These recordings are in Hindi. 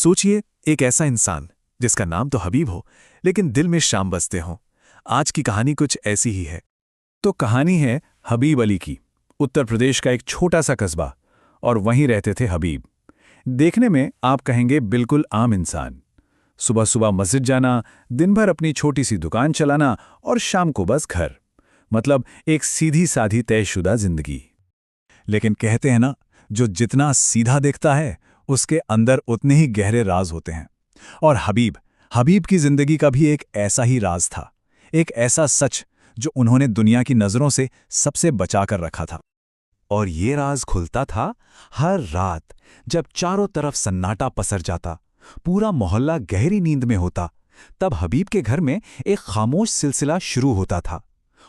सोचिए, एक ऐसा इंसान जिसका नाम तो हबीब हो, लेकिन दिल में शाम बसते हों। आज की कहानी कुछ ऐसी ही है। तो कहानी है हबीब अली की। उत्तर प्रदेश का एक छोटा सा कस्बा, और वहीं रहते थे हबीब। देखने में आप कहेंगे बिल्कुल आम इंसान। सुबह सुबह मस्जिद जाना, दिन भर अपनी छोटी सी दुकान चलाना और शाम को बस घर। मतलब एक सीधी साधी तयशुदा जिंदगी। लेकिन कहते हैं ना, जो जितना सीधा दिखता है उसके अंदर उतने ही गहरे राज होते हैं। और हबीब हबीब की जिंदगी का भी एक ऐसा ही राज था। एक ऐसा सच जो उन्होंने दुनिया की नजरों से सबसे बचा कर रखा था। और ये राज खुलता था हर रात, जब चारों तरफ सन्नाटा पसर जाता, पूरा मोहल्ला गहरी नींद में होता। तब हबीब के घर में एक खामोश सिलसिला शुरू होता था।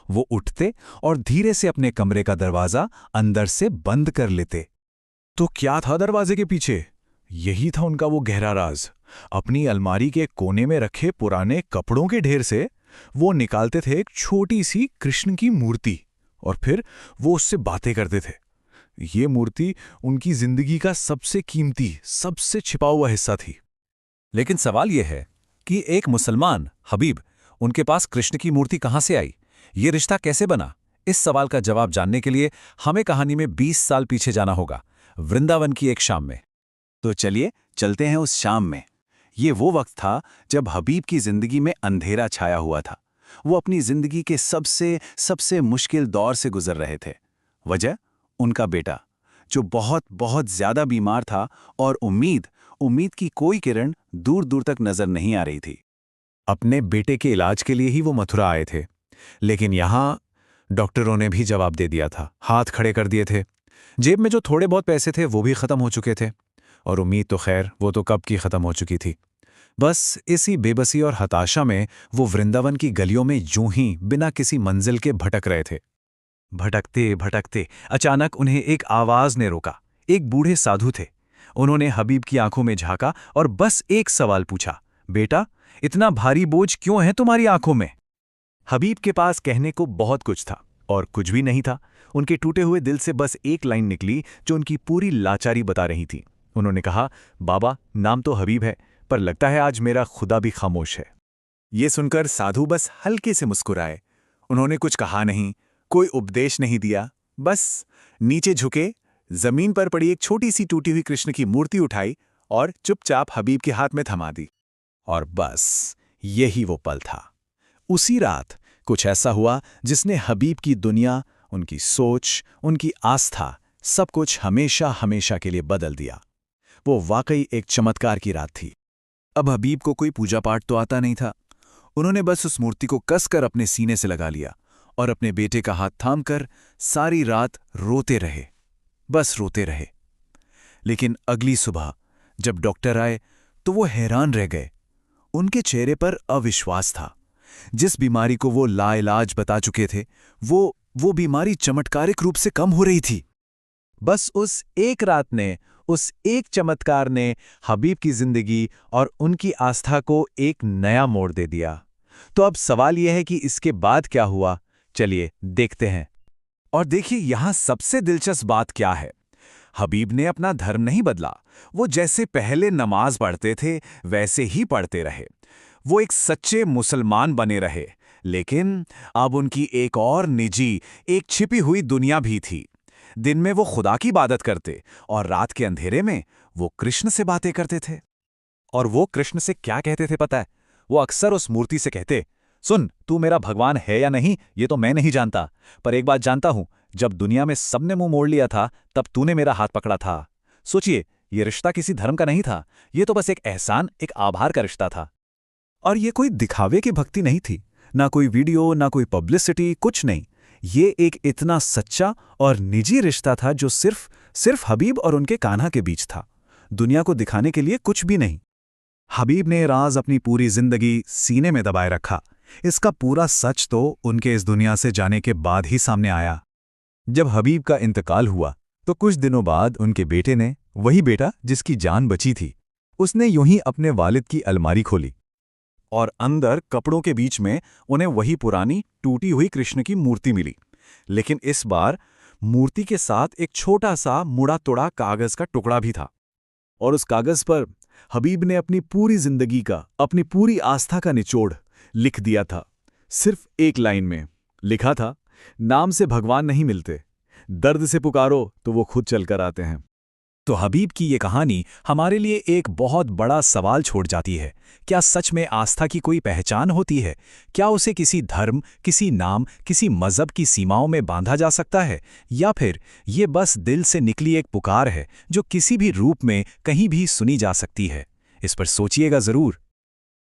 वो उठते और धीरे से अपने कमरे का दरवाजा अंदर से बंद कर लेते। तो क्या था दरवाजे के पीछे? यही था उनका वो गहरा राज। अपनी अलमारी के कोने में रखे पुराने कपड़ों के ढेर से वो निकालते थे एक छोटी सी कृष्ण की मूर्ति, और फिर वो उससे बातें करते थे। ये मूर्ति उनकी जिंदगी का सबसे कीमती, सबसे छिपा हुआ हिस्सा थी। लेकिन सवाल यह है कि एक मुसलमान हबीब, उनके पास कृष्ण की मूर्ति कहां से आई? ये रिश्ता कैसे बना? इस सवाल का जवाब जानने के लिए हमें कहानी में 20 साल पीछे जाना होगा, वृंदावन की एक शाम में। तो चलिए चलते हैं उस शाम में। ये वो वक्त था जब हबीब की जिंदगी में अंधेरा छाया हुआ था। वो अपनी जिंदगी के सबसे सबसे मुश्किल दौर से गुजर रहे थे। वजह, उनका बेटा, जो बहुत बहुत ज्यादा बीमार था, और उम्मीद उम्मीद की कोई किरण दूर दूर तक नजर नहीं आ रही थी। अपने बेटे के इलाज के लिए ही वो मथुरा आए थे, लेकिन यहां डॉक्टरों ने भी जवाब दे दिया था, हाथ खड़े कर दिए थे। जेब में जो थोड़े बहुत पैसे थे वो भी खत्म हो चुके थे, और उम्मीद तो खैर वो तो कब की खत्म हो चुकी थी। बस इसी बेबसी और हताशा में वो वृंदावन की गलियों में यूं ही बिना किसी मंजिल के भटक रहे थे। भटकते भटकते अचानक उन्हें एक आवाज ने रोका। एक बूढ़े साधु थे। उन्होंने हबीब की आंखों में झांका और बस एक सवाल पूछा, बेटा, इतना भारी बोझ क्यों है तुम्हारी आंखों में? हबीब के पास कहने को बहुत कुछ था, और कुछ भी नहीं था। उनके टूटे हुए दिल से बस एक लाइन निकली जो उनकी पूरी लाचारी बता रही थी। उन्होंने कहा, बाबा, नाम तो हबीब है, पर लगता है आज मेरा खुदा भी खामोश है। ये सुनकर साधु बस हल्के से मुस्कुराए। उन्होंने कुछ कहा नहीं, कोई उपदेश नहीं दिया। बस नीचे झुके, जमीन पर पड़ी एक छोटी सी टूटी हुई कृष्ण की मूर्ति उठाई और चुपचाप हबीब के हाथ में थमा दी। और बस यही वो पल था। उसी रात कुछ ऐसा हुआ जिसने हबीब की दुनिया, उनकी सोच, उनकी आस्था, सब कुछ हमेशा हमेशा के लिए बदल दिया। वो वाकई एक चमत्कार की रात थी। अब हबीब को कोई पूजा पाठ तो आता नहीं था। उन्होंने बस उस मूर्ति को कसकर अपने सीने से लगा लिया और अपने बेटे का हाथ थामकर सारी रात रोते रहे, बस रोते रहे। लेकिन अगली सुबह जब डॉक्टर आए तो वो हैरान रह गए। उनके चेहरे पर अविश्वास था। जिस बीमारी को वो लाइलाज बता चुके थे, वो बीमारी चमत्कारिक रूप से कम हो रही थी। बस उस एक रात ने, उस एक चमत्कार ने हबीब की जिंदगी और उनकी आस्था को एक नया मोड़ दे दिया। तो अब सवाल यह है कि इसके बाद क्या हुआ? चलिए देखते हैं। और देखिए यहां सबसे दिलचस्प बात क्या है। हबीब ने अपना धर्म नहीं बदला। वो जैसे पहले नमाज पढ़ते थे वैसे ही पढ़ते रहे। वो एक सच्चे मुसलमान बने रहे। लेकिन अब उनकी एक और निजी, एक छिपी हुई दुनिया भी थी। दिन में वो खुदा की इबादत करते, और रात के अंधेरे में वो कृष्ण से बातें करते थे। और वो कृष्ण से क्या कहते थे पता है? वो अक्सर उस मूर्ति से कहते, सुन, तू मेरा भगवान है या नहीं ये तो मैं नहीं जानता, पर एक बात जानता हूं, जब दुनिया में सबने मुंह मोड़ लिया था तब तूने मेरा हाथ पकड़ा था। सोचिए, ये रिश्ता किसी धर्म का नहीं था, ये तो बस एक एहसान, एक आभार का रिश्ता था। और ये कोई दिखावे की भक्ति नहीं थी, ना कोई वीडियो, ना कोई पब्लिसिटी, कुछ नहीं। ये एक इतना सच्चा और निजी रिश्ता था जो सिर्फ हबीब और उनके कान्हा के बीच था। दुनिया को दिखाने के लिए कुछ भी नहीं। हबीब ने राज अपनी पूरी जिंदगी सीने में दबाए रखा। इसका पूरा सच तो उनके इस दुनिया से जाने के बाद ही सामने आया। जब हबीब का इंतकाल हुआ तो कुछ दिनों बाद उनके बेटे ने, वही बेटा जिसकी जान बची थी, उसने यूं ही अपने वालिद की अलमारी खोली, और अंदर कपड़ों के बीच में उन्हें वही पुरानी टूटी हुई कृष्ण की मूर्ति मिली। लेकिन इस बार मूर्ति के साथ एक छोटा सा मुड़ा तोड़ा कागज का टुकड़ा भी था, और उस कागज पर हबीब ने अपनी पूरी जिंदगी का, अपनी पूरी आस्था का निचोड़ लिख दिया था। सिर्फ एक लाइन में लिखा था, नाम से भगवान नहीं मिलते, दर्द से पुकारो तो वो खुद चलकर आते हैं। तो हबीब की ये कहानी हमारे लिए एक बहुत बड़ा सवाल छोड़ जाती है। क्या सच में आस्था की कोई पहचान होती है? क्या उसे किसी धर्म, किसी नाम, किसी मज़हब की सीमाओं में बांधा जा सकता है? या फिर ये बस दिल से निकली एक पुकार है जो किसी भी रूप में कहीं भी सुनी जा सकती है? इस पर सोचिएगा ज़रूर।